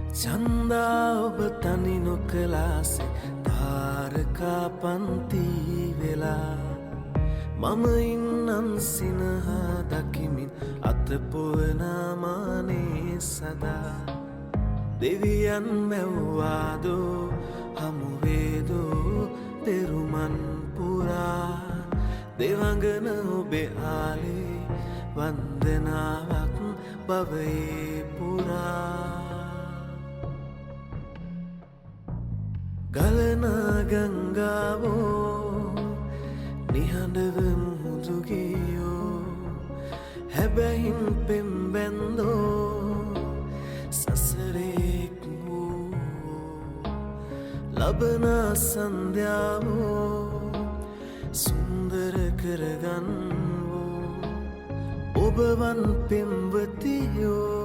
චන්දා ඔබ තනි නොකලාසේ තාරකා පන්ති වෙලා මම ඉන්නම් සිනහා දකිමින් අතපොවනාමානේ සදා දෙවියන් මැව්වාදෝ හමුවේදෝ තෙරුමන් පුරා දෙවඟන ඔබේ ආලේ වන්දනාවක් බවයේ පුරා ගලනා ගංගාවෝ නිහඬව මුහුදු ගියෝ හැබැයින් පෙම්බැන්දෝ සසරෙක් වූ ලබනා සන්ධ්‍යාවෝ සුන්දර කරගන්වෝ ඔබවන් පෙම්වතියෝ